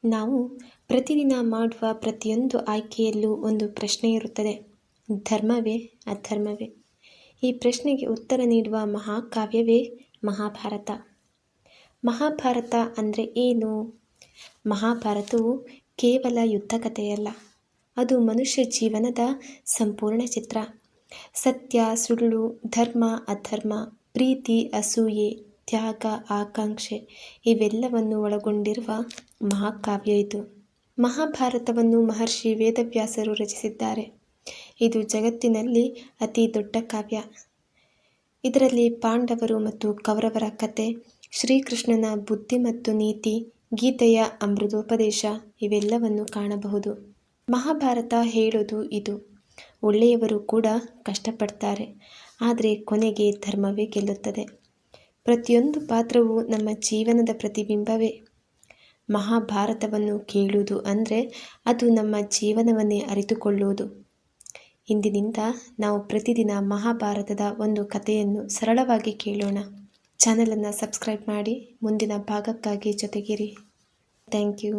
ನಾವು ಪ್ರತಿದಿನ ಮಾಡುವ ಪ್ರತಿಯೊಂದು ಆಯ್ಕೆಯಲ್ಲೂ ಒಂದು ಪ್ರಶ್ನೆ ಇರುತ್ತದೆ. ಧರ್ಮವೇ ಅಧರ್ಮವೇ? ಈ ಪ್ರಶ್ನೆಗೆ ಉತ್ತರ ನೀಡುವ ಮಹಾಕಾವ್ಯವೇ ಮಹಾಭಾರತ. ಮಹಾಭಾರತ ಅಂದರೆ ಏನು? ಮಹಾಭಾರತವು ಕೇವಲ ಯುದ್ಧ ಕಥೆಯಲ್ಲ, ಅದು ಮನುಷ್ಯ ಜೀವನದ ಸಂಪೂರ್ಣ ಚಿತ್ರ. ಸತ್ಯ, ಸುಳ್ಳು, ಧರ್ಮ, ಅಧರ್ಮ, ಪ್ರೀತಿ, ಅಸೂಯೆ, ತ್ಯಾಗ, ಆಕಾಂಕ್ಷೆ ಇವೆಲ್ಲವನ್ನು ಒಳಗೊಂಡಿರುವ ಮಹಾಕಾವ್ಯ ಇದು. ಮಹಾಭಾರತವನ್ನು ಮಹರ್ಷಿ ವೇದವ್ಯಾಸರು ರಚಿಸಿದ್ದಾರೆ. ಇದು ಜಗತ್ತಿನಲ್ಲಿ ಅತಿ ದೊಡ್ಡ ಕಾವ್ಯ. ಇದರಲ್ಲಿ ಪಾಂಡವರು ಮತ್ತು ಕೌರವರ ಕತೆ, ಶ್ರೀಕೃಷ್ಣನ ಬುದ್ಧಿ ಮತ್ತು ನೀತಿ, ಗೀತೆಯ ಅಮೃತೋಪದೇಶ ಇವೆಲ್ಲವನ್ನು ಕಾಣಬಹುದು. ಮಹಾಭಾರತ ಹೇಳೋದು ಇದು: ಒಳ್ಳೆಯವರು ಕೂಡ ಕಷ್ಟಪಡ್ತಾರೆ, ಆದರೆ ಕೊನೆಗೆ ಧರ್ಮವೇ ಗೆಲ್ಲುತ್ತದೆ. ಪ್ರತಿಯೊಂದು ಪಾತ್ರವೂ ನಮ್ಮ ಜೀವನದ ಪ್ರತಿಬಿಂಬವೇ. ಮಹಾಭಾರತವನ್ನು ಕೇಳುವುದು ಅಂದರೆ ಅದು ನಮ್ಮ ಜೀವನವನ್ನೇ ಅರಿತುಕೊಳ್ಳುವುದು. ಇಂದಿನಿಂದ ನಾವು ಪ್ರತಿದಿನ ಮಹಾಭಾರತದ ಒಂದು ಕಥೆಯನ್ನು ಸರಳವಾಗಿ ಕೇಳೋಣ. ಚಾನಲನ್ನು ಸಬ್ಸ್ಕ್ರೈಬ್ ಮಾಡಿ ಮುಂದಿನ ಭಾಗಕ್ಕಾಗಿ ಜೊತೆಗಿರಿ. Thank you.